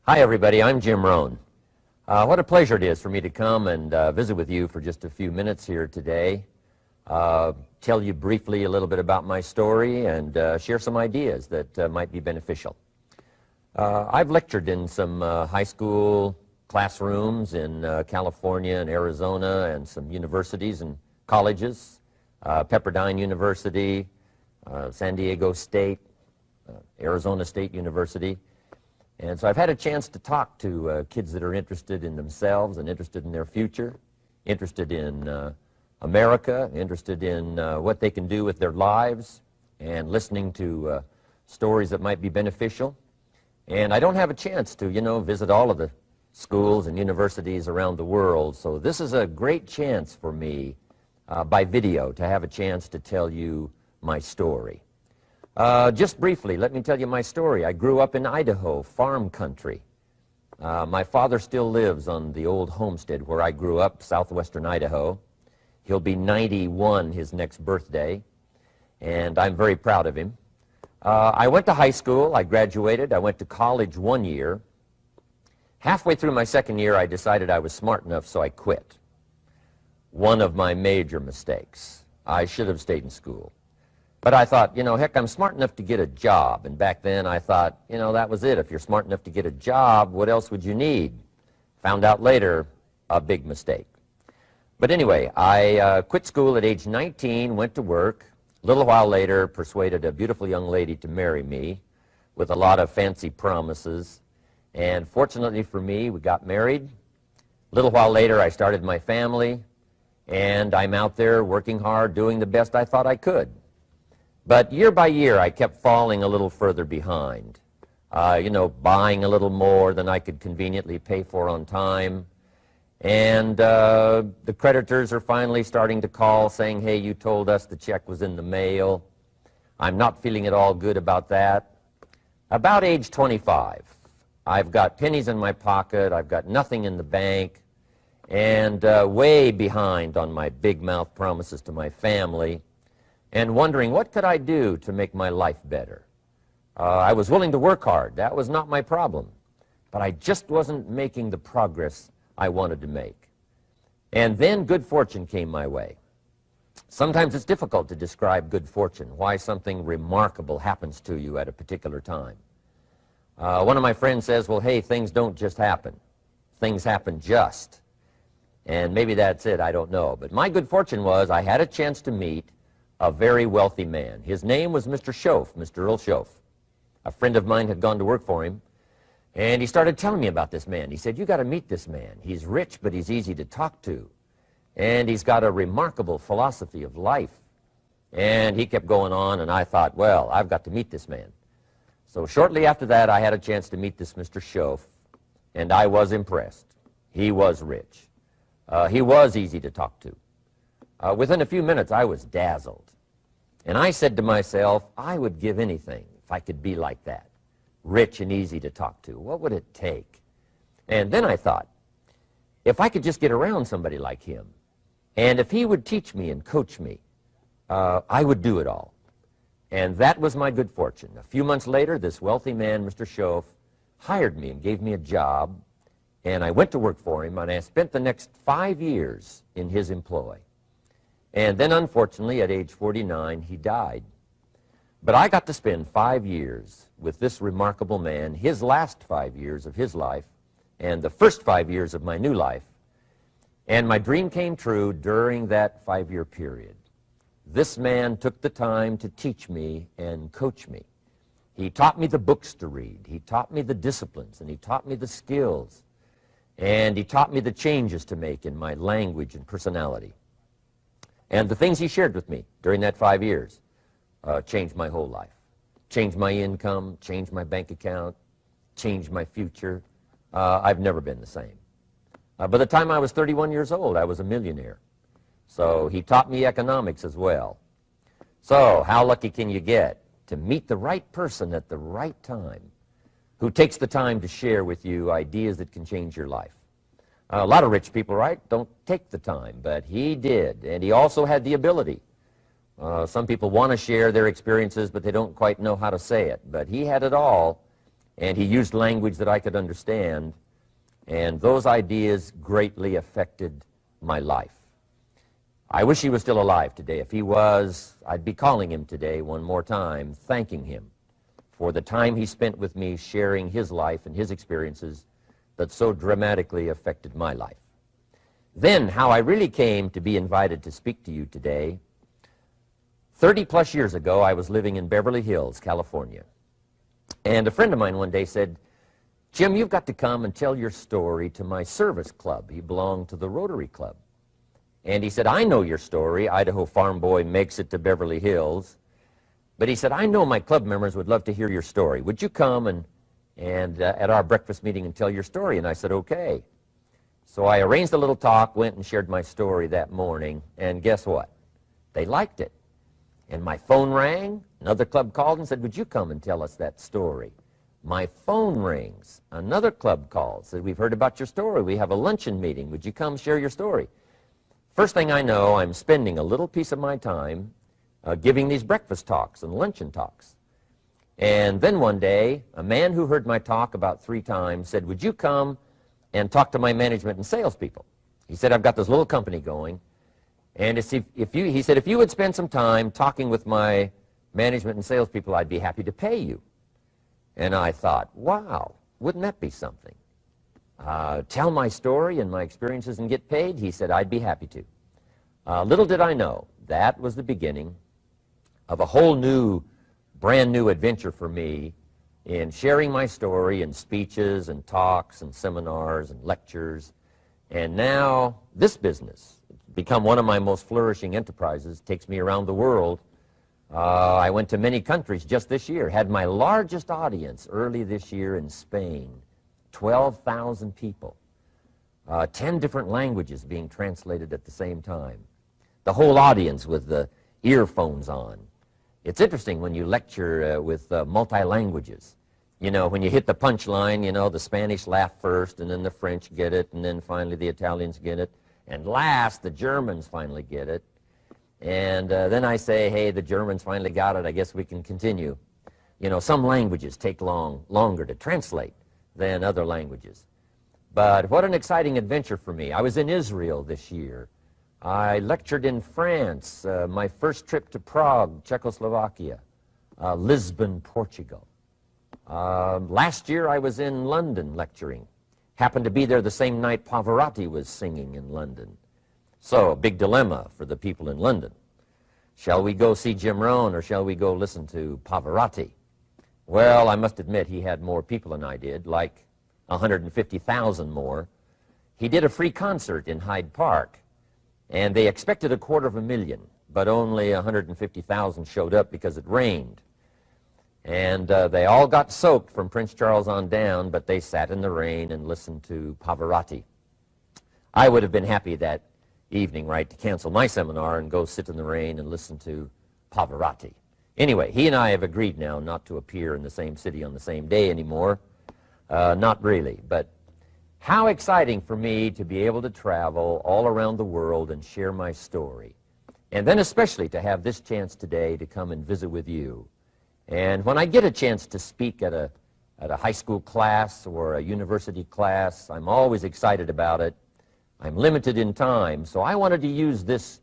Hi, everybody. I'm Jim Rohn. What a pleasure it is for me to come and visit with you for just a few minutes here today. Tell you briefly a little bit about my story and share some ideas that might be beneficial. I've lectured in some high school classrooms in California and Arizona and some universities and colleges, Pepperdine University, San Diego State, Arizona State University. And so I've had a chance to talk to kids that are interested in themselves and interested in their future, interested in America, interested in what they can do with their lives, and listening to stories that might be beneficial. And I don't have a chance to, visit all of the schools and universities around the world, so this is a great chance for me by video to have a chance to tell you my story. Just briefly, let me tell you my story. I grew up in Idaho, farm country. My father still lives on the old homestead where I grew up, southwestern Idaho. He'll be 91 his next birthday, and I'm very proud of him. I went to high school. I graduated. I went to college 1 year. Halfway through my second year, I decided I was smart enough, so I quit. One of my major mistakes. I should have stayed in school. But I thought, heck, I'm smart enough to get a job. And back then I thought, that was it. If you're smart enough to get a job, what else would you need? Found out later, a big mistake. But anyway, I quit school at age 19, went to work. A little while later, persuaded a beautiful young lady to marry me with a lot of fancy promises. And fortunately for me, we got married. A little while later, I started my family. And I'm out there working hard, doing the best I thought I could. But year by year, I kept falling a little further behind, buying a little more than I could conveniently pay for on time. And the creditors are finally starting to call saying, hey, you told us the check was in the mail. I'm not feeling at all good about that. About age 25, I've got pennies in my pocket, I've got nothing in the bank, and way behind on my big mouth promises to my family, and wondering what could I do to make my life better. I was willing to work hard. That was not my problem. But I just wasn't making the progress I wanted to make. And then good fortune came my way. Sometimes it's difficult to describe good fortune, why something remarkable happens to you at a particular time. One of my friends says, well, hey, things don't just happen. Things happen just. And maybe that's it, I don't know. But my good fortune was I had a chance to meet a very wealthy man. His name was Mr. Schoaf, Mr. Earl Schoaf. A friend of mine had gone to work for him, and he started telling me about this man. He said, you got to meet this man. He's rich, but he's easy to talk to. And he's got a remarkable philosophy of life. And he kept going on, and I thought, well, I've got to meet this man. So shortly after that, I had a chance to meet this Mr. Schoaf, and I was impressed. He was rich. He was easy to talk to. Within a few minutes, I was dazzled. And I said to myself, I would give anything if I could be like that, rich and easy to talk to. What would it take? And then I thought, if I could just get around somebody like him, and if he would teach me and coach me, I would do it all. And that was my good fortune. A few months later, this wealthy man, Mr. Schoaf, hired me and gave me a job, and I went to work for him, and I spent the next 5 years in his employ. And then, unfortunately, at age 49, he died. But I got to spend 5 years with this remarkable man, his last 5 years of his life, and the first 5 years of my new life. And my dream came true during that 5-year period. This man took the time to teach me and coach me. He taught me the books to read. He taught me the disciplines, and he taught me the skills. And he taught me the changes to make in my language and personality. And the things he shared with me during that 5 years changed my whole life. Changed my income, changed my bank account, changed my future. I've never been the same. By the time I was 31 years old, I was a millionaire. So he taught me economics as well. So how lucky can you get to meet the right person at the right time who takes the time to share with you ideas that can change your life? A lot of rich people, right, don't take the time, but he did, and he also had the ability. Some people want to share their experiences, but they don't quite know how to say it. But he had it all, and he used language that I could understand, and those ideas greatly affected my life. I wish he was still alive today. If he was, I'd be calling him today one more time, thanking him for the time he spent with me sharing his life and his experiences that so dramatically affected my life. Then, how I really came to be invited to speak to you today. 30-plus years ago, I was living in Beverly Hills, California. And a friend of mine one day said, "Jim, you've got to come and tell your story to my service club." He belonged to the Rotary Club. And he said, "I know your story. Idaho farm boy makes it to Beverly Hills." But he said, "I know my club members would love to hear your story. Would you come and at our breakfast meeting and tell your story?" And I said, "Okay." So I arranged a little talk, went and shared my story that morning, and guess what? They liked it. And my phone rang, another club called and said, "Would you come and tell us that story?" My phone rings, another club calls, said, "We've heard about your story. We have a luncheon meeting. Would you come share your story?" First thing I know, I'm spending a little piece of my time giving these breakfast talks and luncheon talks. And then one day, a man who heard my talk about 3 times said, "Would you come and talk to my management and salespeople?" He said, "I've got this little company going, and he said, if you would spend some time talking with my management and salespeople, I'd be happy to pay you." And I thought, wow, wouldn't that be something? Tell my story and my experiences and get paid? He said, "I'd be happy to." Little did I know, that was the beginning of a whole new, brand new adventure for me in sharing my story in speeches and talks and seminars and lectures. And now this business, it's become one of my most flourishing enterprises, takes me around the world. I went to many countries just this year, had my largest audience early this year in Spain, 12,000 people, 10 different languages being translated at the same time. The whole audience with the earphones on. It's interesting when you lecture with multi-languages. You know, when you hit the punchline, you know, the Spanish laugh first, and then the French get it, and then finally the Italians get it, and last the Germans finally get it. And then I say, "Hey, the Germans finally got it, I guess we can continue." You know, some languages take longer to translate than other languages. But what an exciting adventure for me. I was in Israel this year. I lectured in France, my first trip to Prague, Czechoslovakia, Lisbon, Portugal. Last year I was in London lecturing. Happened to be there the same night Pavarotti was singing in London. So, a big dilemma for the people in London. Shall we go see Jim Rohn or shall we go listen to Pavarotti? Well, I must admit he had more people than I did, like 150,000 more. He did a free concert in Hyde Park, and they expected 250,000, but only 150,000 showed up because it rained. And they all got soaked from Prince Charles on down, but they sat in the rain and listened to Pavarotti. I would have been happy that evening, right, to cancel my seminar and go sit in the rain and listen to Pavarotti. Anyway, he and I have agreed now not to appear in the same city on the same day anymore. Not really, but how exciting for me to be able to travel all around the world and share my story. And then especially to have this chance today to come and visit with you. And when I get a chance to speak at a high school class or a university class, I'm always excited about it. I'm limited in time, so I wanted to use this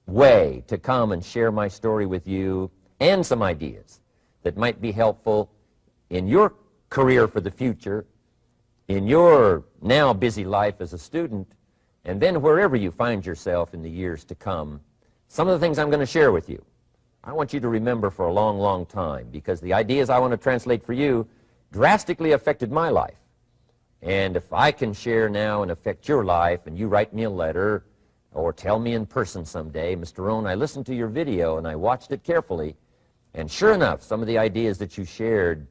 way to come and share my story with you and some ideas that might be helpful in your career for the future, in your now busy life as a student, and then wherever you find yourself in the years to come. Some of the things I'm going to share with you, I want you to remember for a long, long time, because the ideas I want to translate for you drastically affected my life. And if I can share now and affect your life, and you write me a letter or tell me in person someday, "Mr. Rohn, I listened to your video and I watched it carefully, and sure enough, some of the ideas that you shared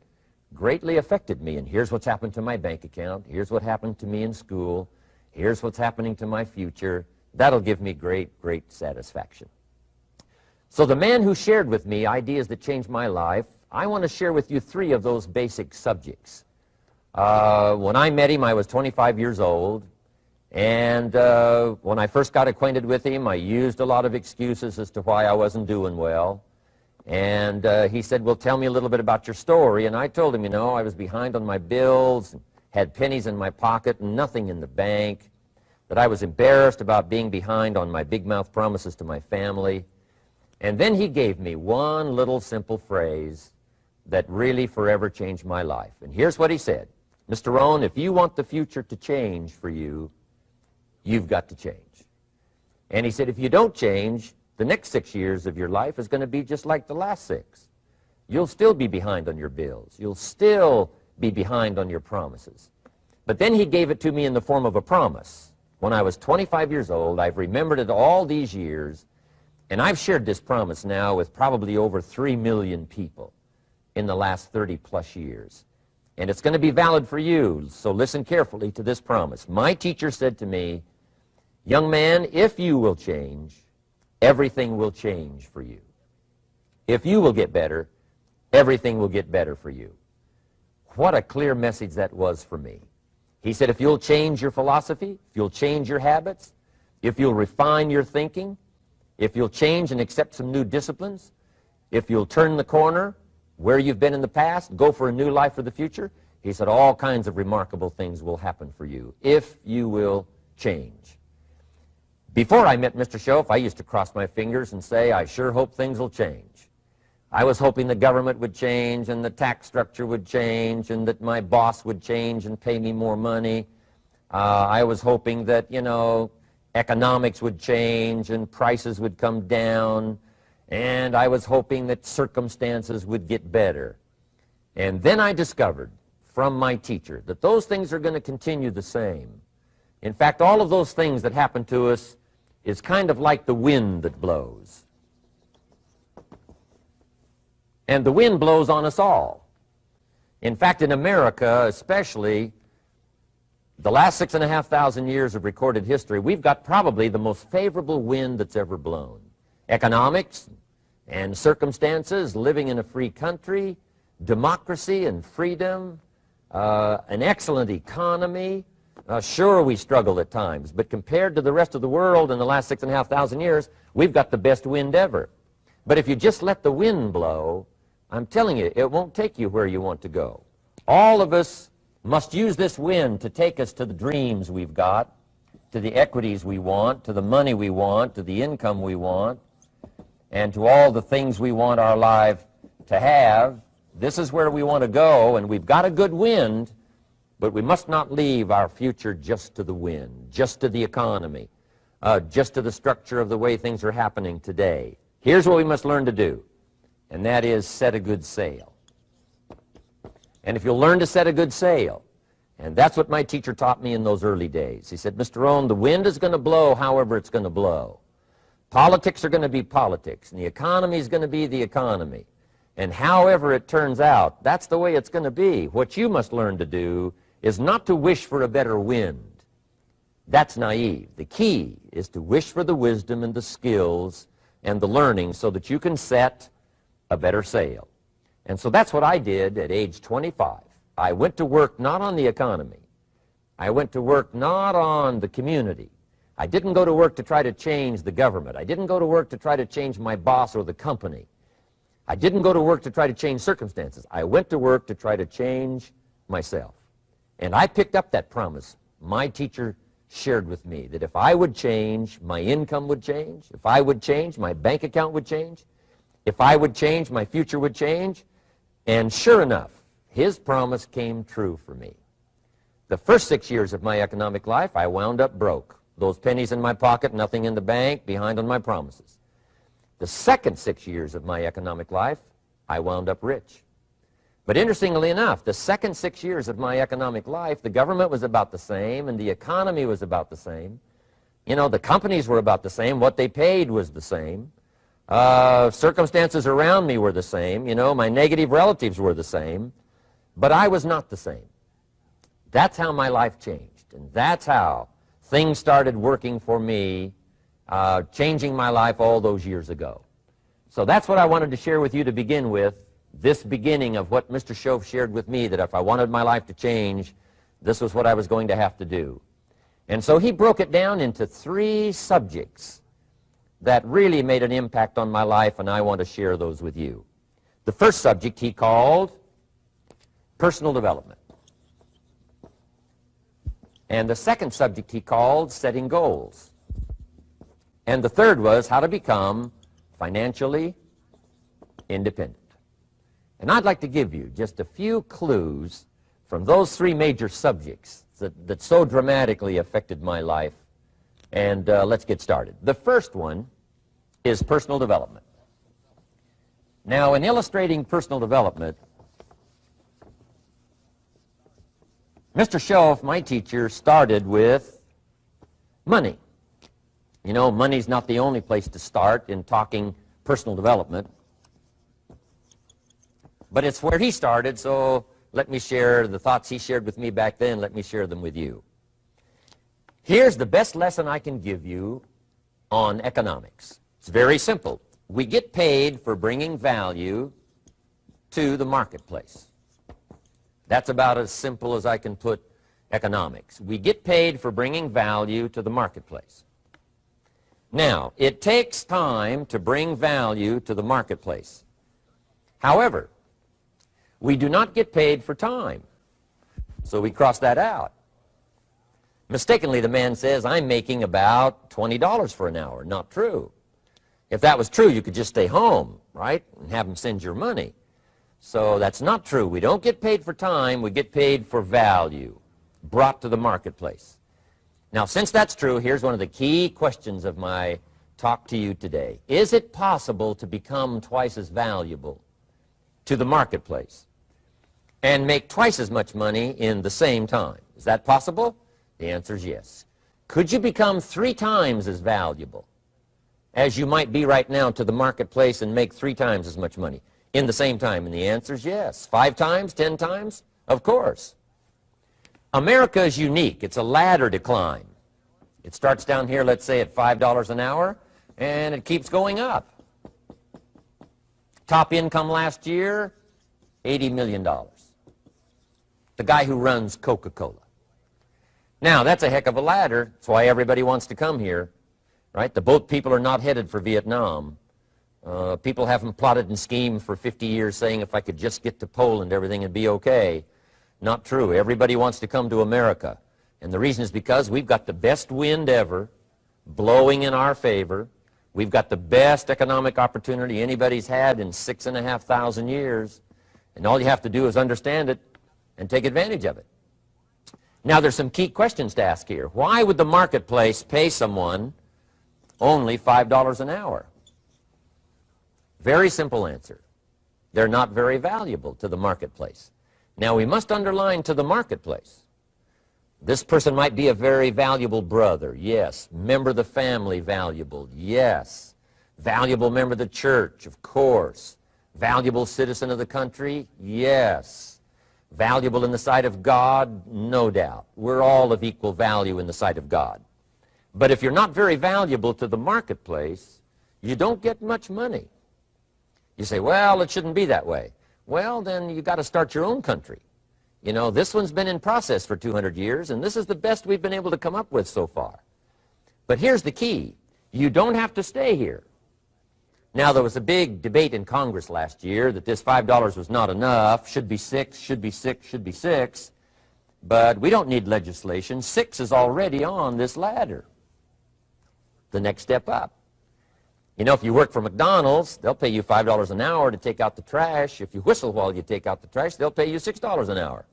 greatly affected me, and here's what's happened to my bank account, here's what happened to me in school, here's what's happening to my future," that'll give me great, great satisfaction. So the man who shared with me ideas that changed my life, I want to share with you 3 of those basic subjects. When I met him, I was 25 years old, and when I first got acquainted with him, I used a lot of excuses as to why I wasn't doing well. And he said, well, tell me a little bit about your story. And I told him, you know, I was behind on my bills, had pennies in my pocket, nothing in the bank, that I was embarrassed about being behind on my big mouth promises to my family. And then he gave me one little simple phrase that really forever changed my life. And here's what he said. Mr. Rohn, if you want the future to change for you, you've got to change. And he said, if you don't change, the next 6 years of your life is going to be just like the last 6. You'll still be behind on your bills. You'll still be behind on your promises. But then he gave it to me in the form of a promise. When I was 25 years old, I've remembered it all these years, and I've shared this promise now with probably over 3 million people in the last 30-plus years. And it's going to be valid for you, so listen carefully to this promise. My teacher said to me, young man, if you will change, everything will change for you. If you will get better, everything will get better for you. What a clear message that was for me. He said, if you'll change your philosophy, if you'll change your habits, if you'll refine your thinking, if you'll change and accept some new disciplines, if you'll turn the corner where you've been in the past, go for a new life for the future, he said, all kinds of remarkable things will happen for you if you will change. Before I met Mr. Schoaf, I used to cross my fingers and say, I sure hope things will change. I was hoping the government would change and the tax structure would change and that my boss would change and pay me more money. I was hoping that, you know, economics would change and prices would come down. And I was hoping that circumstances would get better. And then I discovered from my teacher that those things are going to continue the same. In fact, all of those things that happen to us is kind of like the wind that blows. And the wind blows on us all. In fact, in America especially, the last 6,500 years of recorded history, we've got probably the most favorable wind that's ever blown. Economics and circumstances, living in a free country, democracy and freedom, an excellent economy. Sure, we struggle at times, but compared to the rest of the world in the last 6,500 years, we've got the best wind ever. But if you just let the wind blow, I'm telling you, it won't take you where you want to go. All of us must use this wind to take us to the dreams we've got, to the equities we want, to the money we want, to the income we want, and to all the things we want our life to have. This is where we want to go, and we've got a good wind, but we must not leave our future just to the wind, just to the economy, just to the structure of the way things are happening today. Here's what we must learn to do, and that is set a good sail. And if you'll learn to set a good sail, and that's what my teacher taught me in those early days. He said, Mr. Rohn, the wind is going to blow however it's going to blow. Politics are going to be politics, and the economy is going to be the economy. And however it turns out, that's the way it's going to be. What you must learn to do is not to wish for a better wind. That's naive. The key is to wish for the wisdom and the skills and the learning so that you can set a better sail. And so that's what I did at age 25. I went to work not on the economy. I went to work not on the community. I didn't go to work to try to change the government. I didn't go to work to try to change my boss or the company. I didn't go to work to try to change circumstances. I went to work to try to change myself. And I picked up that promise my teacher shared with me, that if I would change, my income would change. If I would change, my bank account would change. If I would change, my future would change. And sure enough, his promise came true for me. The first 6 years of my economic life, I wound up broke. Those pennies in my pocket, nothing in the bank, behind on my promises. The second 6 years of my economic life, I wound up rich. But interestingly enough, the second 6 years of my economic life, the government was about the same and the economy was about the same. You know, the companies were about the same. What they paid was the same. Circumstances around me were the same. You know, my negative relatives were the same. But I was not the same. That's how my life changed. And that's how things started working for me, changing my life all those years ago. So that's what I wanted to share with you to begin with, this beginning of what Mr. Schoaf shared with me, that if I wanted my life to change, this was what I was going to have to do. And so he broke it down into 3 subjects that really made an impact on my life, and I want to share those with you. The first subject he called personal development. And the second subject he called setting goals. And the third was how to become financially independent. And I'd like to give you just a few clues from those three major subjects that so dramatically affected my life. And let's get started. The first one is personal development. Now, in illustrating personal development, Mr. Schoaf, my teacher, started with money. You know, money's not the only place to start in talking personal development, but it's where he started, so let me share the thoughts he shared with me back then. Let me share them with you. Here's the best lesson I can give you on economics. It's very simple. We get paid for bringing value to the marketplace. That's about as simple as I can put economics. We get paid for bringing value to the marketplace. Now, it takes time to bring value to the marketplace. However, we do not get paid for time, so we cross that out. Mistakenly, the man says, I'm making about $20 for an hour. Not true. If that was true, you could just stay home, right, and have them send your money. So that's not true. We don't get paid for time. We get paid for value brought to the marketplace. Now, since that's true, here's one of the key questions of my talk to you today. Is it possible to become twice as valuable to the marketplace and make twice as much money in the same time? Is that possible? The answer is yes. Could you become 3 times as valuable as you might be right now to the marketplace and make 3 times as much money in the same time? And the answer is yes. 5 times, 10 times? Of course. America is unique. It's a ladder to climb. It starts down here, let's say, at $5 an hour, and it keeps going up. Top income last year, $80 million. The guy who runs Coca-Cola. Now, that's a heck of a ladder. That's why everybody wants to come here, right? The boat people are not headed for Vietnam. People haven't plotted and schemed for 50 years saying if I could just get to Poland, everything would be okay. Not true. Everybody wants to come to America. And the reason is because we've got the best wind ever blowing in our favor. We've got the best economic opportunity anybody's had in 6,500 years. And all you have to do is understand it and take advantage of it. Now, there's some key questions to ask here. Why would the marketplace pay someone only $5 an hour? Very simple answer. They're not very valuable to the marketplace. Now, we must underline to the marketplace. This person might be a very valuable brother, yes. Member of the family, valuable, yes. Valuable member of the church, of course. Valuable citizen of the country, yes. Valuable in the sight of God, no doubt. We're all of equal value in the sight of God. But if you're not very valuable to the marketplace, you don't get much money. You say, well, it shouldn't be that way. Well, then you got to start your own country. You know, this one's been in process for 200 years, and this is the best we've been able to come up with so far. But here's the key. You don't have to stay here. Now, there was a big debate in Congress last year that this $5 was not enough, should be 6, should be 6, should be 6. But we don't need legislation. 6 is already on this ladder. The next step up. You know, if you work for McDonald's, they'll pay you $5 an hour to take out the trash. If you whistle while you take out the trash, they'll pay you $6 an hour.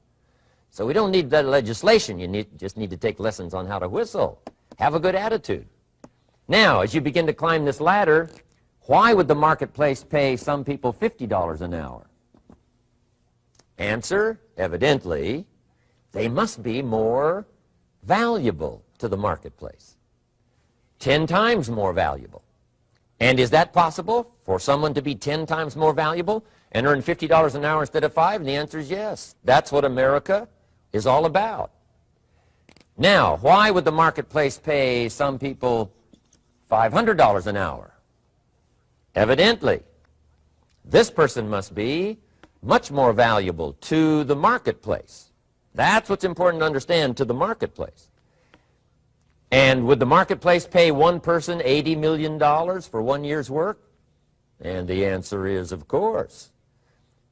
So we don't need that legislation. You just need to take lessons on how to whistle. Have a good attitude. Now, as you begin to climb this ladder, why would the marketplace pay some people $50 an hour? Answer, evidently, they must be more valuable to the marketplace. 10 times more valuable. And is that possible for someone to be 10 times more valuable and earn $50 an hour instead of 5? And the answer is yes. That's what America is all about. Now, why would the marketplace pay some people $500 an hour? Evidently, this person must be much more valuable to the marketplace. That's what's important to understand, to the marketplace. And would the marketplace pay one person $80 million for 1 year's work? And the answer is, of course.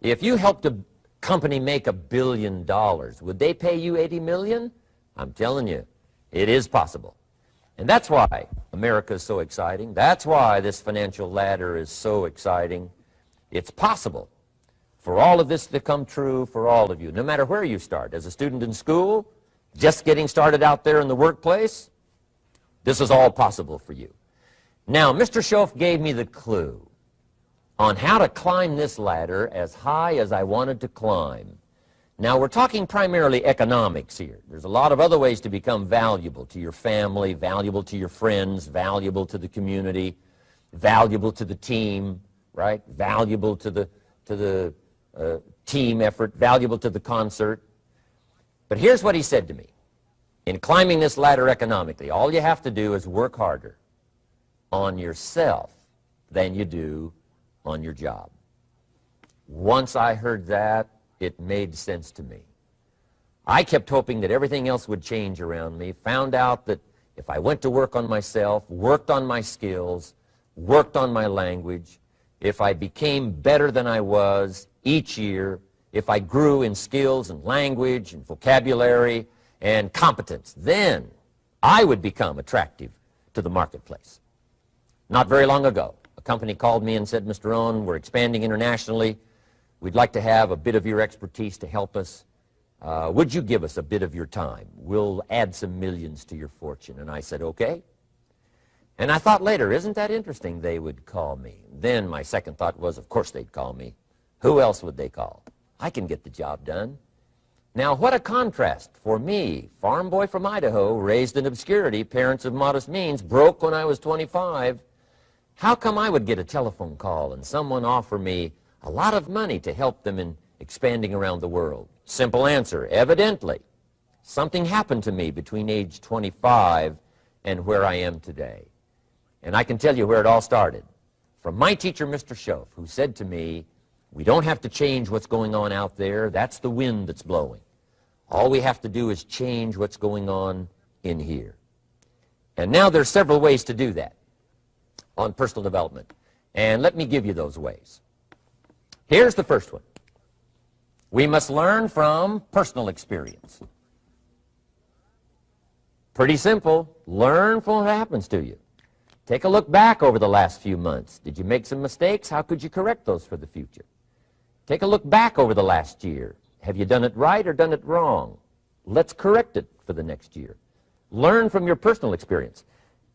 If you helped a company make $1 billion, would they pay you $80 million? I'm telling you, it is possible. And that's why America is so exciting. That's why this financial ladder is so exciting. It's possible for all of this to come true for all of you, no matter where you start. As a student in school, just getting started out there in the workplace, this is all possible for you. Now, Mr. Schoaf gave me the clue on how to climb this ladder as high as I wanted to climb. Now, we're talking primarily economics here. There's a lot of other ways to become valuable to your family, valuable to your friends, valuable to the community, valuable to the team, right? Valuable to the team effort, valuable to the concert. But here's what he said to me. In climbing this ladder economically, all you have to do is work harder on yourself than you do on your job. Once I heard that, it made sense to me. I kept hoping that everything else would change around me, found out that if I went to work on myself, worked on my skills, worked on my language, if I became better than I was each year, if I grew in skills and language and vocabulary and competence, then I would become attractive to the marketplace. Not very long ago, a company called me and said, Mr. Rohn, we're expanding internationally. We'd like to have a bit of your expertise to help us. Would you give us a bit of your time? We'll add some millions to your fortune. And I said, okay. And I thought later, isn't that interesting they would call me? Then my second thought was, of course they'd call me. Who else would they call? I can get the job done. Now, what a contrast for me, farm boy from Idaho, raised in obscurity, parents of modest means, broke when I was 25. How come I would get a telephone call and someone offer me a lot of money to help them in expanding around the world? Simple answer, evidently. Something happened to me between age 25 and where I am today. And I can tell you where it all started. From my teacher, Mr. Schoaf, who said to me, we don't have to change what's going on out there. That's the wind that's blowing. All we have to do is change what's going on in here. And now there's several ways to do that on personal development. And let me give you those ways. Here's the first one. We must learn from personal experience. Pretty simple. Learn from what happens to you. Take a look back over the last few months. Did you make some mistakes? How could you correct those for the future? Take a look back over the last year. Have you done it right or done it wrong? Let's correct it for the next year. Learn from your personal experience.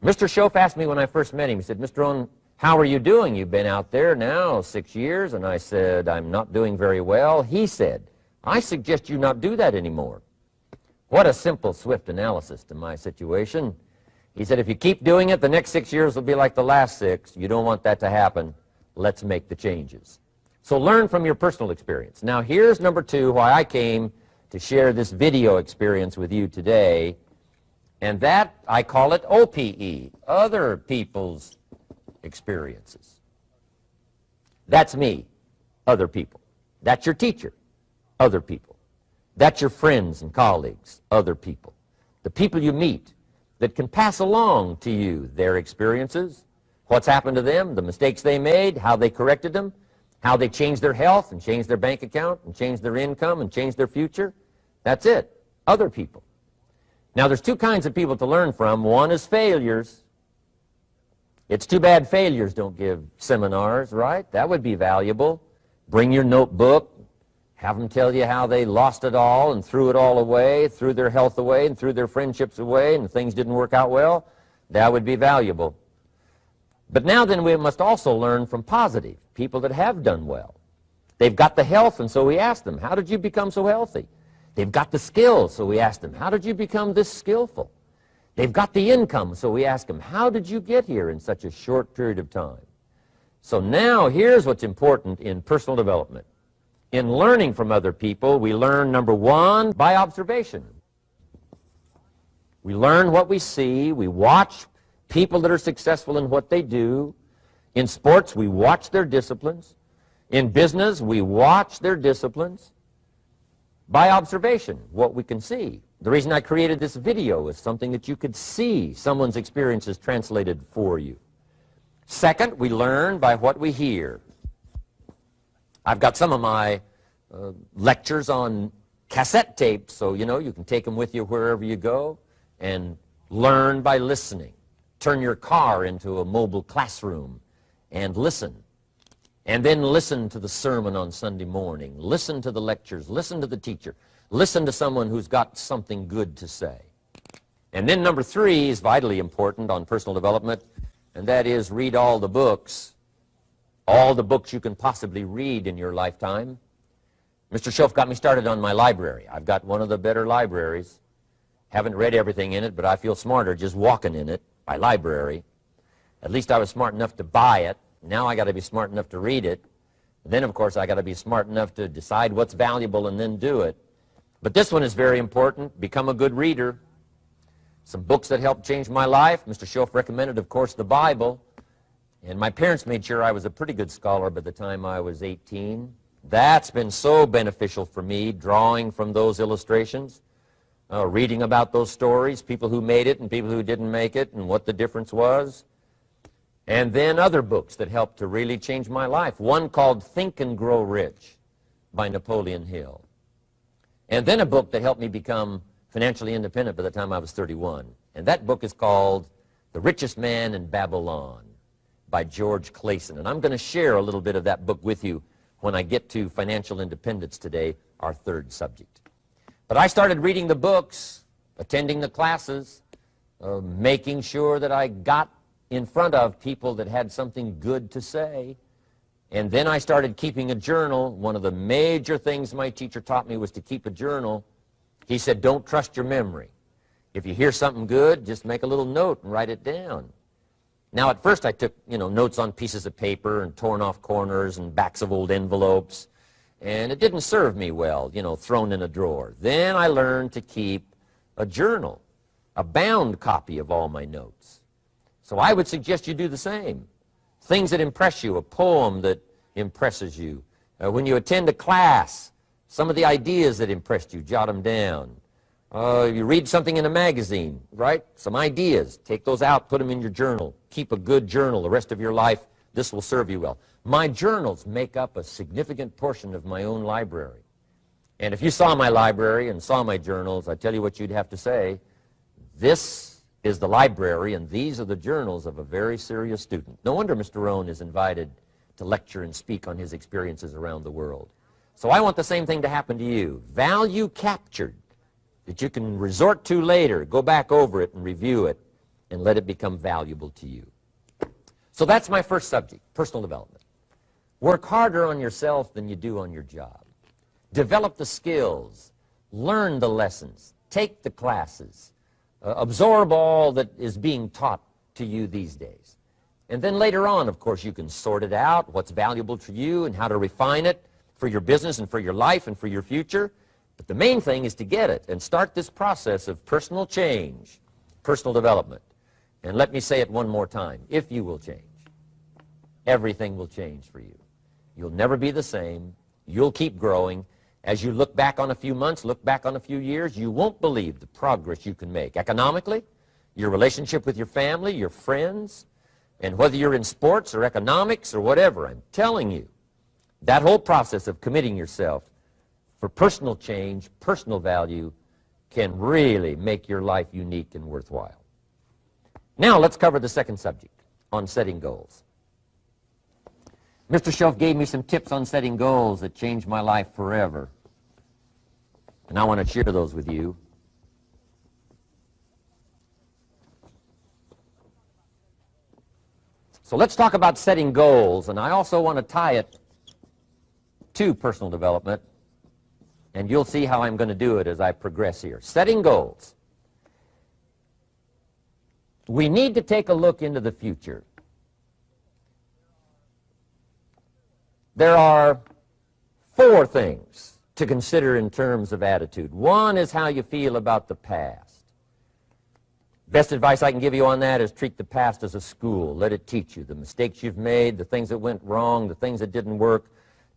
Mr. Schoaf asked me when I first met him, he said, Mr. Rohn, how are you doing? You've been out there now 6 years. And I said, I'm not doing very well. He said, I suggest you not do that anymore. What a simple, swift analysis to my situation. He said, if you keep doing it, the next 6 years will be like the last 6. You don't want that to happen. Let's make the changes. So learn from your personal experience. Now here's number 2, why I came to share this video experience with you today. And that, I call it OPE, other people's experiences. That's me, other people. That's your teacher, other people. That's your friends and colleagues, other people. The people you meet that can pass along to you their experiences, what's happened to them, the mistakes they made, how they corrected them, how they changed their health and changed their bank account and changed their income and changed their future. That's it, other people. Now, there's 2 kinds of people to learn from. One is failures. It's too bad failures don't give seminars, right? That would be valuable. Bring your notebook, have them tell you how they lost it all and threw it all away, threw their health away and threw their friendships away and things didn't work out well. That would be valuable. But now then we must also learn from positive, people that have done well. They've got the health, and so we ask them, how did you become so healthy? They've got the skills, so we ask them, how did you become this skillful? They've got the income, so we ask them, how did you get here in such a short period of time? So now here's what's important in personal development. In learning from other people, we learn, number 1, by observation. We learn what we see. We watch people that are successful in what they do. In sports, we watch their disciplines. In business, we watch their disciplines. By observation, what we can see, The reason I created this video is something that you could see someone's experiences translated for you. Second, we learn by what we hear. I've got some of my lectures on cassette tapes, so you can take them with you wherever you go and learn by listening. Turn your car into a mobile classroom and listen. And then listen to the sermon on Sunday morning. Listen to the lectures. Listen to the teacher. Listen to someone who's got something good to say. And then number 3 is vitally important on personal development, and that is read all the books you can possibly read in your lifetime. Mr. Schoaf got me started on my library. I've got one of the better libraries. Haven't read everything in it, but I feel smarter just walking in it, my library. At least I was smart enough to buy it. Now I got to be smart enough to read it. Then, of course, I got to be smart enough to decide what's valuable and then do it. But this one is very important. Become a good reader. Some books that helped change my life. Mr. Schoaf recommended, of course, the Bible. And my parents made sure I was a pretty good scholar by the time I was 18. That's been so beneficial for me, drawing from those illustrations, reading about those stories, people who made it and people who didn't make it, and what the difference was. And then other books that helped to really change my life. One called Think and Grow Rich by Napoleon Hill. And then a book that helped me become financially independent by the time I was 31. And that book is called The Richest Man in Babylon by George Clason. And I'm going to share a little bit of that book with you when I get to financial independence today, our third subject. But I started reading the books, attending the classes, making sure that I got in front of people that had something good to say. And then I started keeping a journal. One of the major things my teacher taught me was to keep a journal. He said, don't trust your memory. If you hear something good, just make a little note and write it down. Now, at first I took, notes on pieces of paper and torn off corners and backs of old envelopes. And it didn't serve me well, thrown in a drawer. Then I learned to keep a journal, a bound copy of all my notes. So I would suggest you do the same. Things that impress you, a poem that impresses you. When you attend a class, some of the ideas that impressed you, jot them down. You read something in a magazine, right? Some ideas. Take those out, put them in your journal. Keep a good journal the rest of your life. This will serve you well. My journals make up a significant portion of my own library. And if you saw my library and saw my journals, I tell you what you'd have to say. This is the library, and these are the journals of a very serious student. No wonder Mr. Rohn is invited to lecture and speak on his experiences around the world. So I want the same thing to happen to you. Value captured that you can resort to later, go back over it and review it, and let it become valuable to you. So that's my first subject, personal development. Work harder on yourself than you do on your job. Develop the skills, learn the lessons, take the classes, absorb all that is being taught to you these days. And then later on, of course, you can sort it out, what's valuable to you and how to refine it for your business and for your life and for your future. But the main thing is to get it and start this process of personal change, personal development. And let me say it one more time. If you will change, everything will change for you. You'll never be the same. You'll keep growing. As you look back on a few months, look back on a few years, you won't believe the progress you can make. Economically, your relationship with your family, your friends, and whether you're in sports or economics or whatever, I'm telling you, that whole process of committing yourself for personal change, personal value, can really make your life unique and worthwhile. Now let's cover the second subject, on setting goals. Mr. Schoaf gave me some tips on setting goals that changed my life forever. And I want to share those with you. So let's talk about setting goals, and I also want to tie it to personal development, and you'll see how I'm going to do it as I progress here. Setting goals. We need to take a look into the future. There are 4 things to consider in terms of attitude. One is how you feel about the past. Best advice I can give you on that is treat the past as a school. Let it teach you the mistakes you've made, the things that went wrong, the things that didn't work.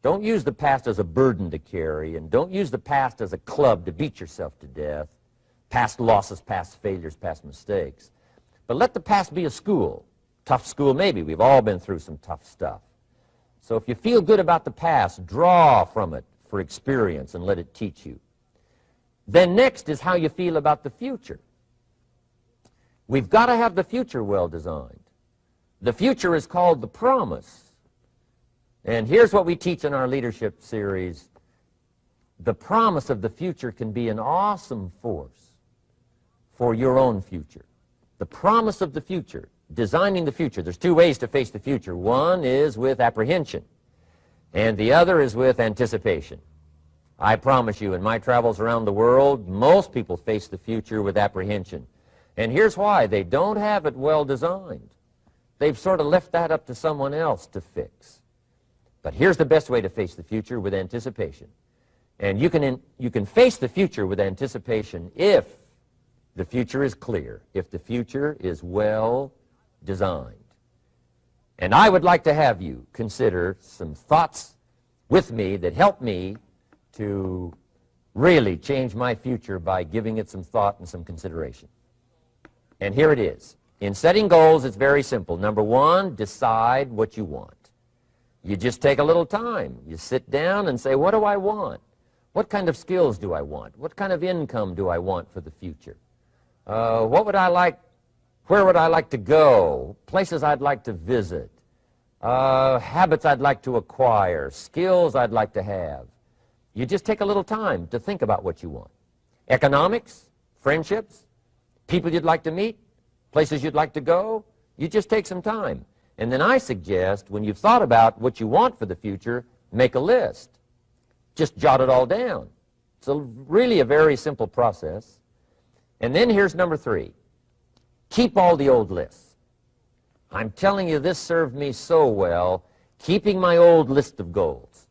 Don't use the past as a burden to carry, and don't use the past as a club to beat yourself to death. past losses, past failures, past mistakes. But let the past be a school. Tough school maybe. We've all been through some tough stuff. So if you feel good about the past, draw from it for experience and let it teach you. Then next is how you feel about the future. We've got to have the future well designed. The future is called the promise. And here's what we teach in our leadership series. The promise of the future can be an awesome force for your own future. The promise of the future, designing the future. There's two ways to face the future. One is with apprehension, and the other is with anticipation. I promise you, in my travels around the world, most people face the future with apprehension. And here's why. They don't have it well designed. They've sort of left that up to someone else to fix. But here's the best way to face the future, with anticipation. And you can face the future with anticipation if the future is clear, if the future is well designed. And I would like to have you consider some thoughts with me that help me to really change my future by giving it some thought and some consideration. And here it is. In setting goals, it's very simple. Number one, decide what you want. You just take a little time. You sit down and say, what do I want? What kind of skills do I want? What kind of income do I want for the future? What would I like? Where would I like to go? Places I'd like to visit. Habits I'd like to acquire. Skills I'd like to have. You just take a little time to think about what you want. Economics, friendships, people you'd like to meet, places you'd like to go. You just take some time. And then I suggest, when you've thought about what you want for the future, make a list. Just jot it all down. It's really a very simple process. And then here's number three. Keep all the old lists. I'm telling you, this served me so well, keeping my old list of goals.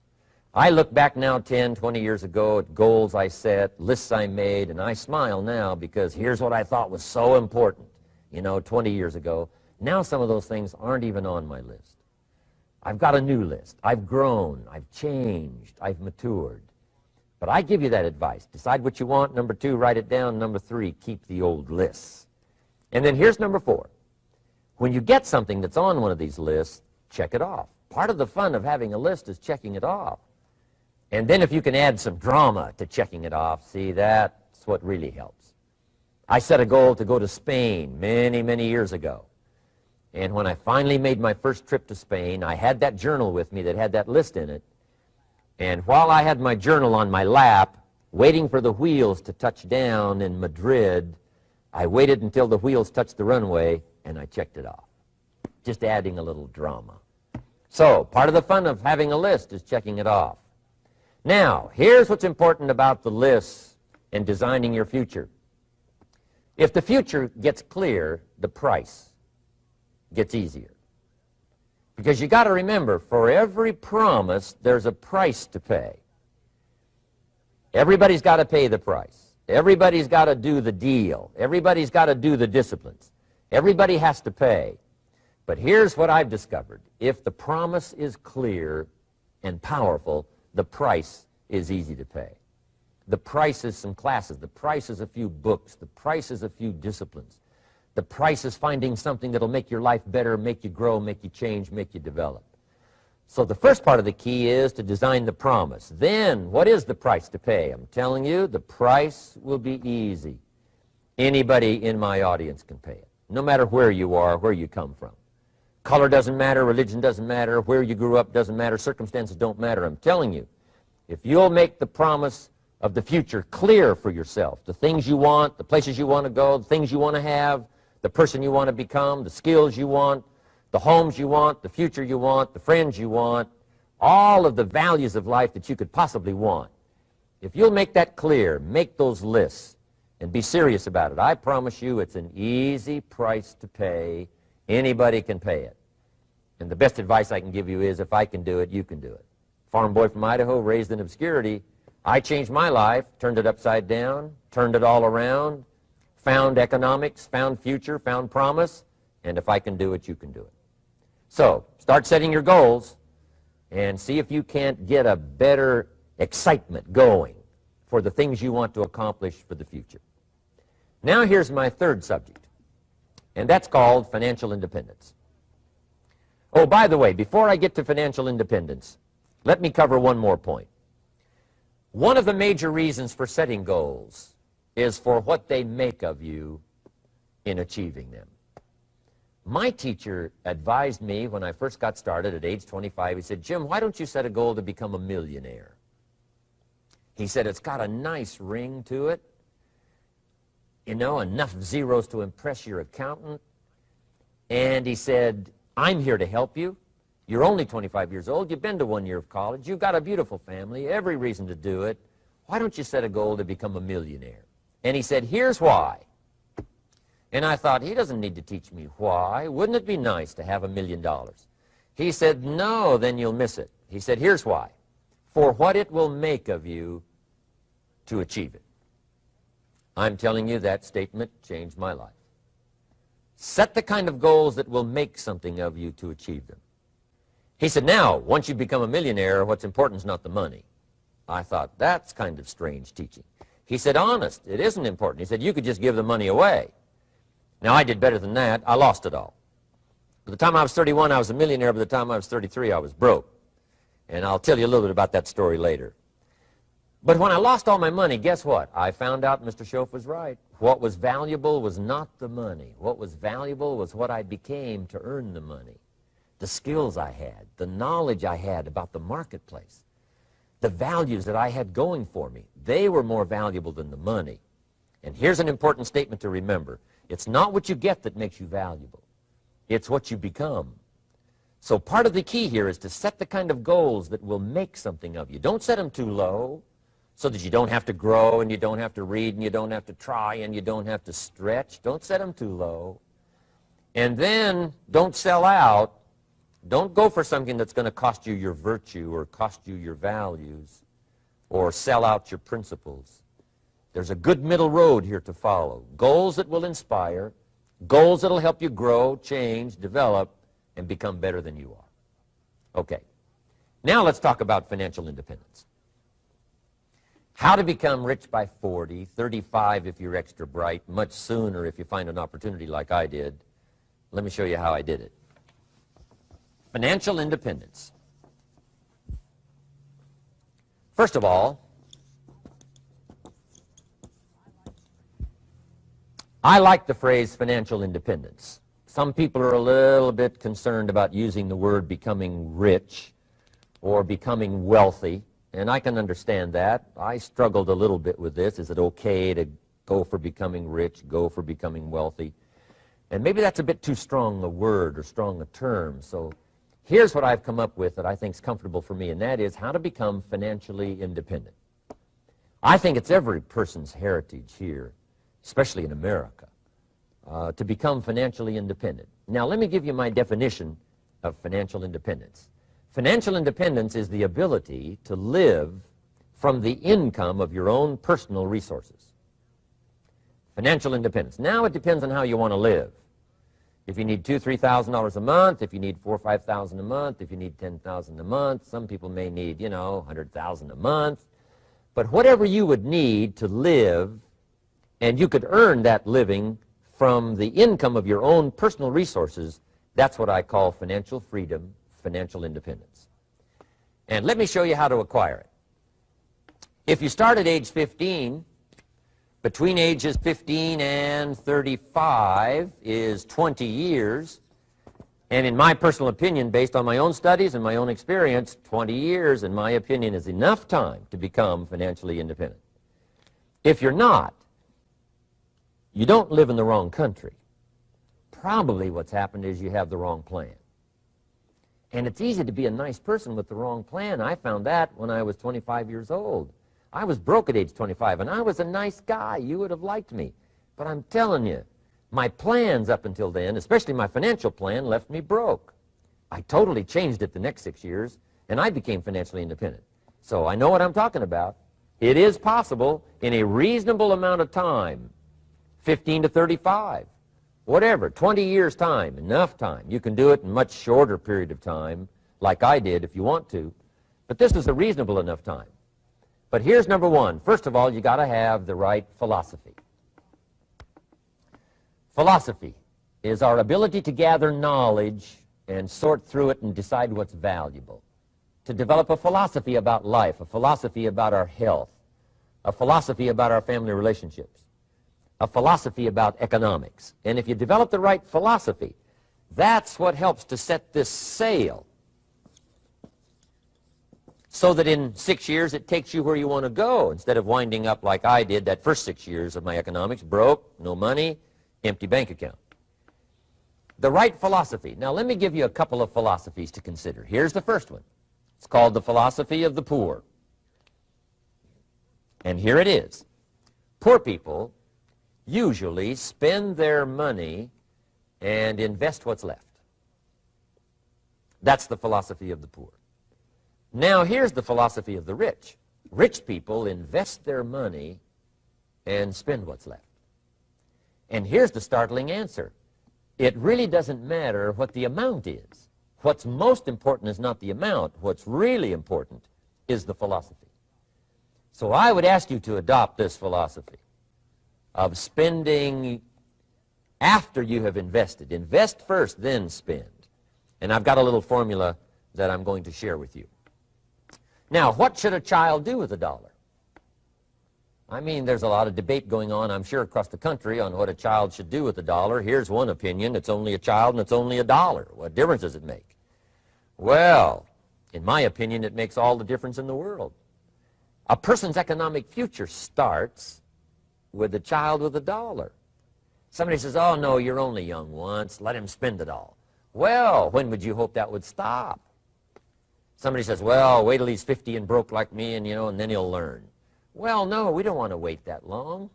I look back now 10, 20 years ago at goals I set, lists I made, and I smile now because here's what I thought was so important, 20 years ago. Now some of those things aren't even on my list. I've got a new list. I've grown. I've changed. I've matured. But I give you that advice. Decide what you want. Number two, write it down. Number three, keep the old lists. And then here's number four. When you get something that's on one of these lists, check it off. Part of the fun of having a list is checking it off. And then if you can add some drama to checking it off, see, that's what really helps. I set a goal to go to Spain many, many years ago. And when I finally made my first trip to Spain, I had that journal with me that had that list in it. And while I had my journal on my lap, waiting for the wheels to touch down in Madrid, I waited until the wheels touched the runway, and I checked it off. Just adding a little drama. So, part of the fun of having a list is checking it off. Now, here's what's important about the lists and designing your future. If the future gets clear, the price gets easier. Because you got to remember, for every promise, there's a price to pay. Everybody's got to pay the price. Everybody's got to do the deal. Everybody's got to do the disciplines. Everybody has to pay. But here's what I've discovered. If the promise is clear and powerful, the price is easy to pay. The price is some classes. The price is a few books. The price is a few disciplines. The price is finding something that'll make your life better, make you grow, make you change, make you develop. So the first part of the key is to design the promise. Then, what is the price to pay? I'm telling you, the price will be easy. Anybody in my audience can pay it, no matter where you are, where you come from. Color doesn't matter, religion doesn't matter, where you grew up doesn't matter, circumstances don't matter. I'm telling you, if you'll make the promise of the future clear for yourself, the things you want, the places you want to go, the things you want to have, the person you want to become, the skills you want, the homes you want, the future you want, the friends you want, all of the values of life that you could possibly want. If you'll make that clear, make those lists, and be serious about it, I promise you it's an easy price to pay. Anybody can pay it. And the best advice I can give you is, if I can do it, you can do it. Farm boy from Idaho, raised in obscurity, I changed my life, turned it upside down, turned it all around, found economics, found future, found promise, and if I can do it, you can do it. So, start setting your goals and see if you can't get a better excitement going for the things you want to accomplish for the future. Now here's my third subject, and that's called financial independence. Oh, by the way, before I get to financial independence, let me cover one more point. One of the major reasons for setting goals is for what they make of you in achieving them. My teacher advised me when I first got started at age 25, he said, "Jim, why don't you set a goal to become a millionaire?" He said, "It's got a nice ring to it, you know, enough zeros to impress your accountant." And he said, "I'm here to help you. You're only 25 years old. You've been to 1 year of college. You've got a beautiful family, every reason to do it. Why don't you set a goal to become a millionaire?" And he said, "Here's why." And I thought, he doesn't need to teach me why. Wouldn't it be nice to have $1 million? He said, "No, then you'll miss it." He said, "Here's why. For what it will make of you to achieve it." I'm telling you, that statement changed my life. Set the kind of goals that will make something of you to achieve them. He said, "Now, once you become a millionaire, what's important is not the money." I thought, that's kind of strange teaching. He said, "Honest, it isn't important." He said, "You could just give the money away." Now, I did better than that. I lost it all. By the time I was 31, I was a millionaire. By the time I was 33, I was broke. And I'll tell you a little bit about that story later. But when I lost all my money, guess what? I found out Mr. Schoaf was right. What was valuable was not the money. What was valuable was what I became to earn the money. The skills I had, the knowledge I had about the marketplace, the values that I had going for me. They were more valuable than the money. And here's an important statement to remember. It's not what you get that makes you valuable. It's what you become. So part of the key here is to set the kind of goals that will make something of you. Don't set them too low so that you don't have to grow and you don't have to read and you don't have to try and you don't have to stretch. Don't set them too low. And then don't sell out. Don't go for something that's going to cost you your virtue or cost you your values or sell out your principles. There's a good middle road here to follow. Goals that will inspire, goals that will help you grow, change, develop, and become better than you are. Okay. Now let's talk about financial independence. How to become rich by 40, 35 if you're extra bright, much sooner if you find an opportunity like I did. Let me show you how I did it. Financial independence. First of all, I like the phrase financial independence. Some people are a little bit concerned about using the word becoming rich or becoming wealthy, and I can understand that. I struggled a little bit with this. Is it okay to go for becoming rich, go for becoming wealthy? And maybe that's a bit too strong a word or strong a term. So here's what I've come up with that I think is comfortable for me, and that is how to become financially independent. I think it's every person's heritage here, especially in America, to become financially independent. Now, let me give you my definition of financial independence. Financial independence is the ability to live from the income of your own personal resources. Financial independence. Now, it depends on how you want to live. If you need $2,000, $3,000 a month, if you need $4,000 or $5,000 a month, if you need $10,000 a month, some people may need, $100,000 a month. But whatever you would need to live, and you could earn that living from the income of your own personal resources, that's what I call financial freedom, financial independence. And let me show you how to acquire it. If you start at age 15, between ages 15 and 35 is 20 years. And in my personal opinion, based on my own studies and my own experience, 20 years, in my opinion, is enough time to become financially independent. If you're not, you don't live in the wrong country. Probably what's happened is you have the wrong plan. And it's easy to be a nice person with the wrong plan. I found that when I was 25 years old. I was broke at age 25, and I was a nice guy. You would have liked me. But I'm telling you, my plans up until then, especially my financial plan, left me broke. I totally changed it the next 6 years, and I became financially independent. So I know what I'm talking about. It is possible in a reasonable amount of time, 15 to 35, whatever, 20 years time, enough time. You can do it in a much shorter period of time, like I did if you want to. But this is a reasonable enough time. But here's number one. First of all, you got to have the right philosophy. Philosophy is our ability to gather knowledge and sort through it and decide what's valuable. To develop a philosophy about life, a philosophy about our health, a philosophy about our family relationships, a philosophy about economics. And if you develop the right philosophy, that's what helps to set this sail so that in 6 years it takes you where you want to go instead of winding up like I did that first 6 years of my economics, broke, no money, empty bank account. The right philosophy. Now let me give you a couple of philosophies to consider. Here's the first one. It's called the philosophy of the poor. And here it is. Poor people usually spend their money and invest what's left. That's the philosophy of the poor. Now here's the philosophy of the rich. Rich people invest their money and spend what's left. And here's the startling answer. It really doesn't matter what the amount is. What's most important is not the amount. What's really important is the philosophy. So I would ask you to adopt this philosophy of spending after you have invested. Invest first, then spend. And I've got a little formula that I'm going to share with you. Now, what should a child do with a dollar? I mean, there's a lot of debate going on, I'm sure, across the country on what a child should do with a dollar. Here's one opinion. It's only a child and it's only a dollar. What difference does it make? Well, in my opinion, it makes all the difference in the world. A person's economic future starts with a child with a dollar. Somebody says, oh, no, you're only young once. Let him spend it all. Well, when would you hope that would stop? Somebody says, well, wait till he's 50 and broke like me, and, and then he'll learn. Well, no, we don't want to wait that long.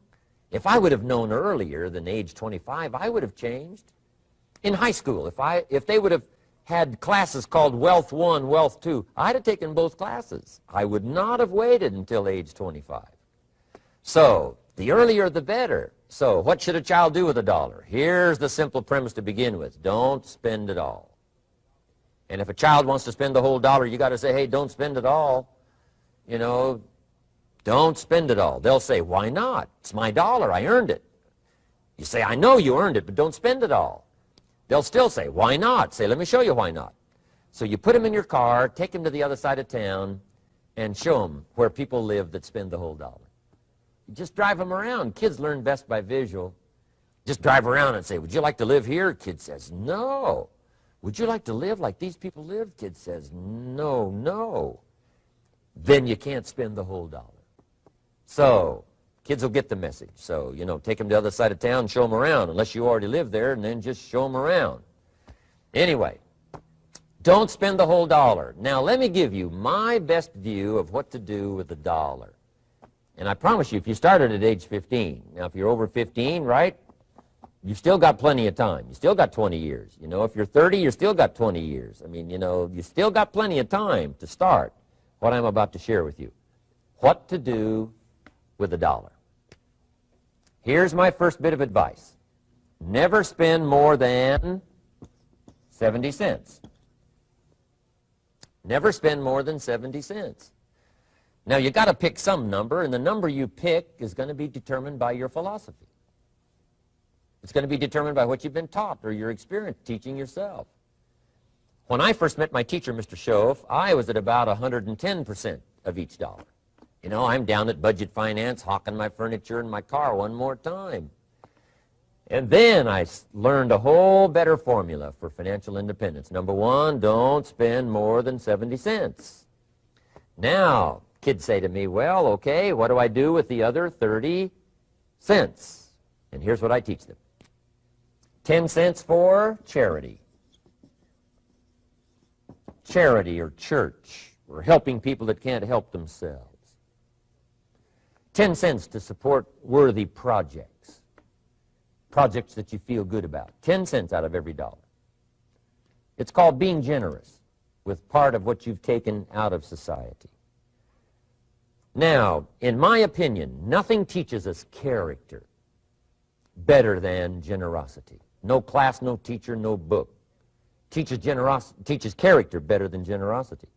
If I would have known earlier than age 25, I would have changed. In high school, if they would have had classes called Wealth 1, Wealth 2, I'd have taken both classes. I would not have waited until age 25. So, the earlier the better. So, what should a child do with a dollar? Here's the simple premise to begin with. Don't spend it all. And if a child wants to spend the whole dollar, you got to say, hey, don't spend it all. Don't spend it all. They'll say, why not? It's my dollar. I earned it. You say, I know you earned it, but don't spend it all. They'll still say, why not? Say, let me show you why not. So you put them in your car, take them to the other side of town, and show them where people live that spend the whole dollar. You just drive them around. Kids learn best by visual. Just drive around and say, would you like to live here? Kid says, no. Would you like to live like these people live? Kid says, no, no. Then you can't spend the whole dollar. So, kids will get the message. So, take them to the other side of town, show them around, unless you already live there, and then just show them around. Anyway, don't spend the whole dollar. Now, let me give you my best view of what to do with the dollar. And I promise you, if you started at age 15, now if you're over 15, right, you've still got plenty of time. You still got 20 years. If you're 30, you still got 20 years. I mean, you still got plenty of time to start what I'm about to share with you. What to do with a dollar. Here's my first bit of advice. Never spend more than 70 cents. Never spend more than 70 cents. Now, you got to pick some number, and the number you pick is going to be determined by your philosophy. It's going to be determined by what you've been taught or your experience teaching yourself. When I first met my teacher, Mr. Schoaf, I was at about 110% of each dollar. I'm down at budget finance, hawking my furniture and my car one more time. And then I learned a whole better formula for financial independence. Number one, don't spend more than 70 cents. Now, kids say to me, well, okay, what do I do with the other 30 cents? And here's what I teach them. 10 cents for charity. Charity or church, or helping people that can't help themselves. 10 cents to support worthy projects. Projects that you feel good about. 10 cents out of every dollar. It's called being generous with part of what you've taken out of society. Now, in my opinion, nothing teaches us character better than generosity. No class, no teacher, no book teaches character better than generosity.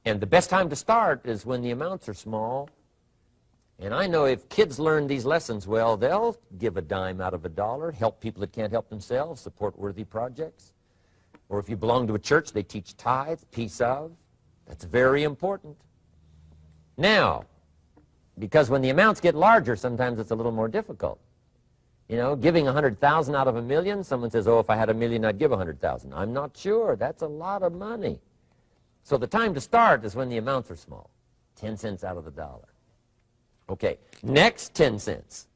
And the best time to start is when the amounts are small And I know if kids learn these lessons well, they'll give a dime out of a dollar, help people that can't help themselves, support worthy projects. Or if you belong to a church, they teach tithe, piece of. That's very important. Now, because when the amounts get larger, sometimes it's a little more difficult. You know, giving 100,000 out of a million, someone says, oh, if I had a million, I'd give 100,000. I'm not sure. That's a lot of money. So the time to start is when the amounts are small, 10 cents out of the dollar. Okay, next 10 cents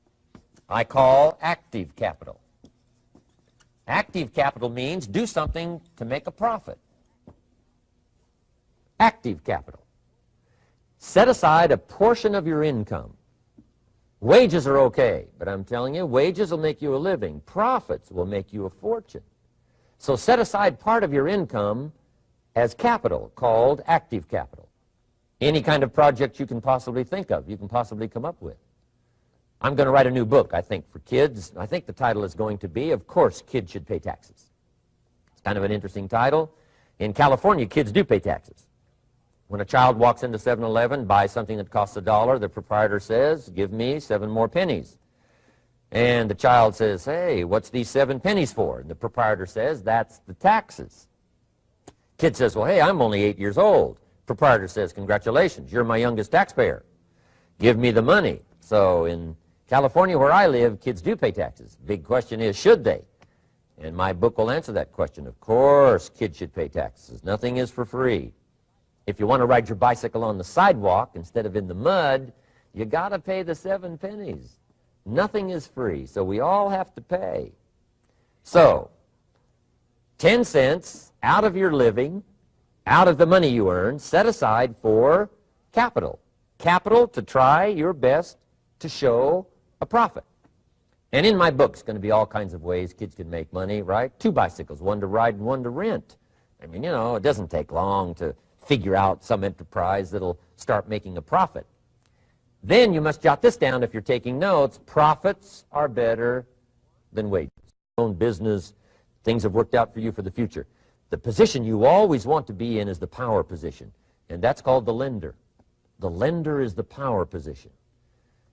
I call active capital. Active capital means do something to make a profit. Active capital. Set aside a portion of your income. Wages are okay, but I'm telling you, wages will make you a living. Profits will make you a fortune. So set aside part of your income as capital, called active capital. Any kind of project you can possibly think of, you can possibly come up with. I'm going to write a new book, I think, for kids. I think the title is going to be, Of Course, Kids Should Pay Taxes. It's kind of an interesting title. In California, kids do pay taxes. When a child walks into 7-Eleven, buys something that costs $1, the proprietor says, give me 7 more pennies. And the child says, hey, what's these 7 pennies for? And the proprietor says, that's the taxes. Kid says, well, hey, I'm only 8 years old. Proprietor says, congratulations, you're my youngest taxpayer. Give me the money. So in California, where I live, kids do pay taxes. Big question is, should they? And my book will answer that question. Of course, kids should pay taxes. Nothing is for free. If you want to ride your bicycle on the sidewalk instead of in the mud, you got to pay the 7 pennies. Nothing is free, so we all have to pay. So, 10 cents out of your living, out of the money you earn, set aside for capital. Capital to try your best to show a profit. And in my book, it's going to be all kinds of ways kids can make money, right? 2 bicycles, one to ride and one to rent. I mean, you know, it doesn't take long to figure out some enterprise that'll start making a profit. Then you must jot this down if you're taking notes. Profits are better than wages. Own business, things have worked out for you for the future. The position you always want to be in is the power position, and that's called the lender. The lender is the power position.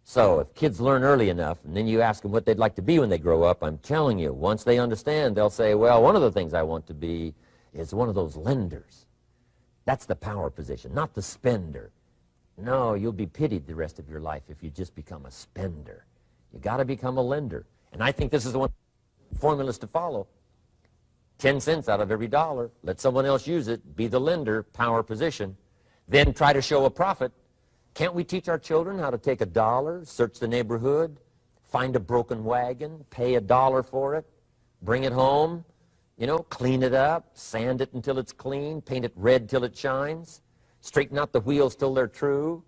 So if kids learn early enough, and then you ask them what they'd like to be when they grow up, I'm telling you, once they understand, they'll say, well, one of the things I want to be is one of those lenders. That's the power position, not the spender. No, you'll be pitied the rest of your life if you just become a spender. You got to become a lender. And I think this is the one formulas to follow. 10 cents out of every dollar. Let someone else use it. Be the lender, power position. Then try to show a profit. Can't we teach our children how to take $1, search the neighborhood, find a broken wagon, pay $1 for it, bring it home, you know, clean it up, sand it until it's clean, paint it red till it shines, straighten out the wheels till they're true,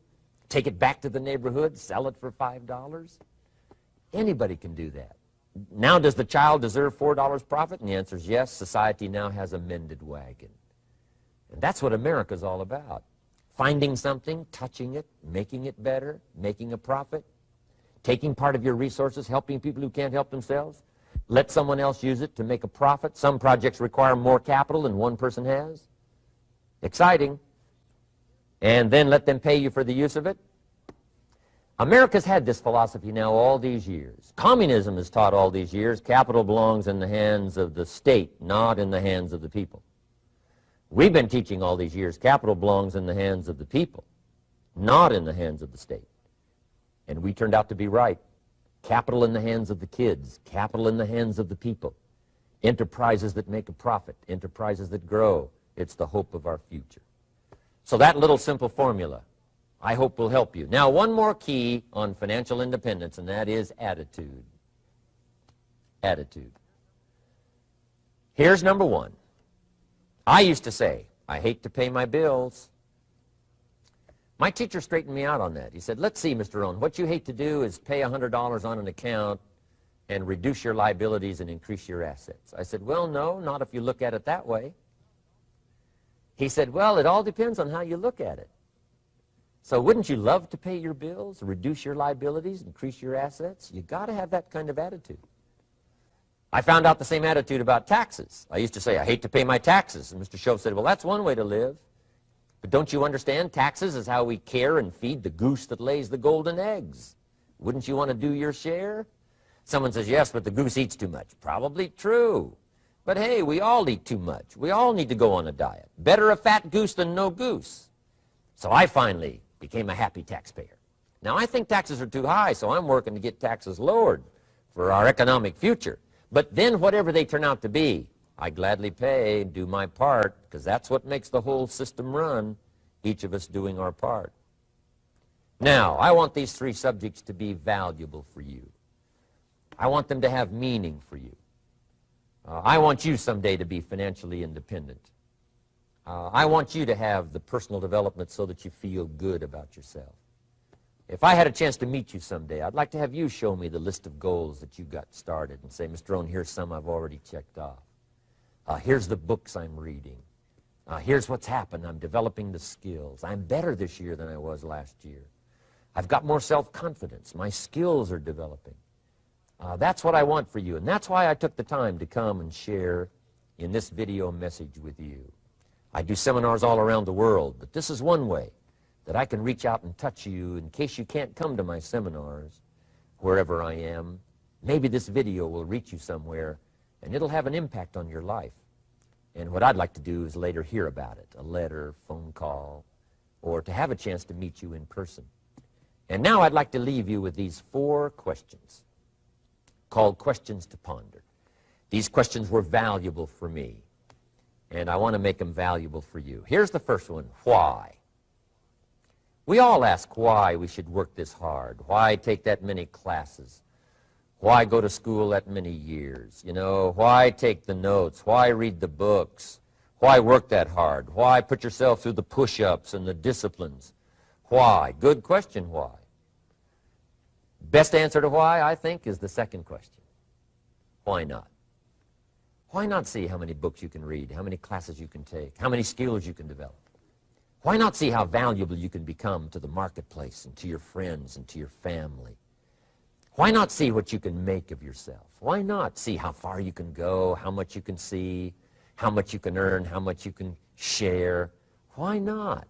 take it back to the neighborhood, sell it for $5? Anybody can do that. Now, does the child deserve $4 profit? And the answer is yes. Society now has a mended wagon. And that's what America's all about. Finding something, touching it, making it better, making a profit, taking part of your resources, helping people who can't help themselves. Let someone else use it to make a profit. Some projects require more capital than one person has. Exciting. And then let them pay you for the use of it. America's had this philosophy now all these years. Communism has taught all these years capital belongs in the hands of the state, not in the hands of the people. We've been teaching all these years capital belongs in the hands of the people, not in the hands of the state. And we turned out to be right. Capital in the hands of the kids, capital in the hands of the people. Enterprises that make a profit, enterprises that grow. It's the hope of our future. So that little simple formula, I hope, will help you. Now, one more key on financial independence, and that is attitude. Attitude. Here's number one. I used to say, I hate to pay my bills. My teacher straightened me out on that. He said, let's see, Mr. Rohn, what you hate to do is pay $100 on an account and reduce your liabilities and increase your assets. I said, well, no, not if you look at it that way. He said, well, it all depends on how you look at it. So wouldn't you love to pay your bills, reduce your liabilities, increase your assets? You got to have that kind of attitude. I found out the same attitude about taxes. I used to say, I hate to pay my taxes. And Mr. Shove said, well, that's one way to live. But don't you understand? Taxes is how we care and feed the goose that lays the golden eggs. Wouldn't you want to do your share? Someone says, yes, but the goose eats too much. Probably true. But hey, we all eat too much. We all need to go on a diet. Better a fat goose than no goose. So I finally became a happy taxpayer. Now, I think taxes are too high, so I'm working to get taxes lowered for our economic future. But then whatever they turn out to be, I gladly pay and do my part, because that's what makes the whole system run, each of us doing our part. Now, I want these three subjects to be valuable for you. I want them to have meaning for you. I want you someday to be financially independent. I want you to have the personal development so that you feel good about yourself. If I had a chance to meet you someday, I'd like to have you show me the list of goals that you got started and say, Mr. Rohn, here's some I've already checked off. Here's the books I'm reading. Here's what's happened. I'm developing the skills. I'm better this year than I was last year. I've got more self-confidence. My skills are developing. That's what I want for you, and that's why I took the time to come and share in this video message with you. I do seminars all around the world, but this is one way that I can reach out and touch you in case you can't come to my seminars, wherever I am. Maybe this video will reach you somewhere, and it'll have an impact on your life. And what I'd like to do is later hear about it, a letter, phone call, or to have a chance to meet you in person. And now I'd like to leave you with these 4 questions called questions to ponder. These questions were valuable for me, and I want to make them valuable for you. Here's the first one, why? We all ask why we should work this hard, why take that many classes, why go to school that many years, you know, why take the notes, why read the books, why work that hard, why put yourself through the push-ups and the disciplines, why? Good question, why? Best answer to why, I think, is the second question. Why not? Why not see how many books you can read, how many classes you can take, how many skills you can develop? Why not see how valuable you can become to the marketplace and to your friends and to your family? Why not see what you can make of yourself? Why not see how far you can go, how much you can see, how much you can earn, how much you can share? Why not?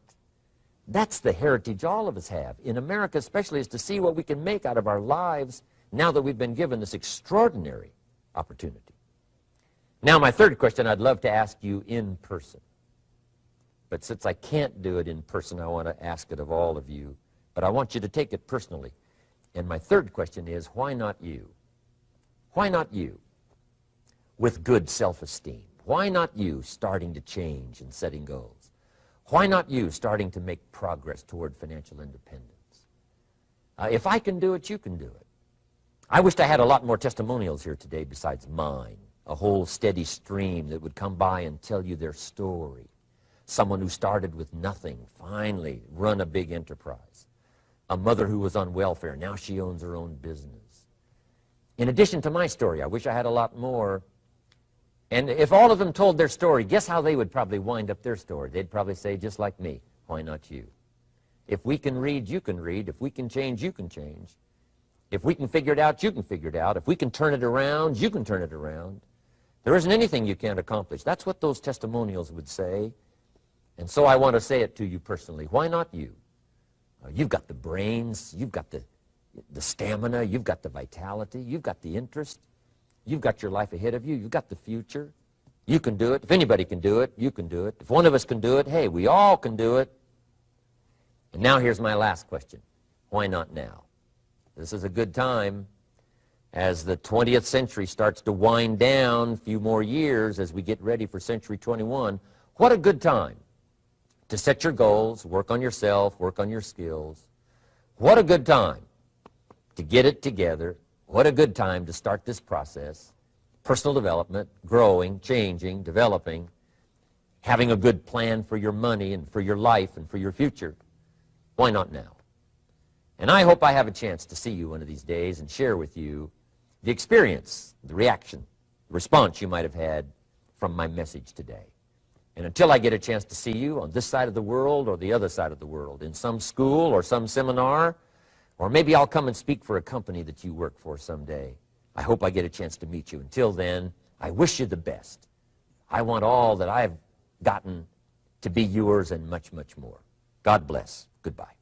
That's the heritage all of us have, in America especially, is to see what we can make out of our lives now that we've been given this extraordinary opportunity. Now, my third question I'd love to ask you in person. But since I can't do it in person, I want to ask it of all of you. But I want you to take it personally. And my third question is, why not you? Why not you? With good self-esteem. Why not you starting to change and setting goals? Why not you starting to make progress toward financial independence? If I can do it, you can do it. I wished I had a lot more testimonials here today besides mine. A whole steady stream that would come by and tell you their story. Someone who started with nothing, finally run a big enterprise. A mother who was on welfare, now she owns her own business. In addition to my story, I wish I had a lot more. And if all of them told their story, guess how they would probably wind up their story? They'd probably say, just like me, why not you? If we can read, you can read. If we can change, you can change. If we can figure it out, you can figure it out. If we can turn it around, you can turn it around. There isn't anything you can't accomplish. That's what those testimonials would say. And so I want to say it to you personally. Why not you? You've got the brains. You've got the stamina. You've got the vitality. You've got the interest. You've got your life ahead of you. You've got the future. You can do it. If anybody can do it, you can do it. If one of us can do it, hey, we all can do it. And now here's my last question. Why not now? This is a good time as the 20th century starts to wind down, a few more years as we get ready for century 21. What a good time to set your goals, work on yourself, work on your skills. What a good time to get it together. What a good time to start this process. Personal development, growing, changing, developing, having a good plan for your money and for your life and for your future. Why not now? And I hope I have a chance to see you one of these days and share with you the experience, the reaction, the response you might have had from my message today. And until I get a chance to see you on this side of the world or the other side of the world, in some school or some seminar, or maybe I'll come and speak for a company that you work for someday. I hope I get a chance to meet you. Until then, I wish you the best. I want all that I've gotten to be yours and much, much more. God bless. Goodbye.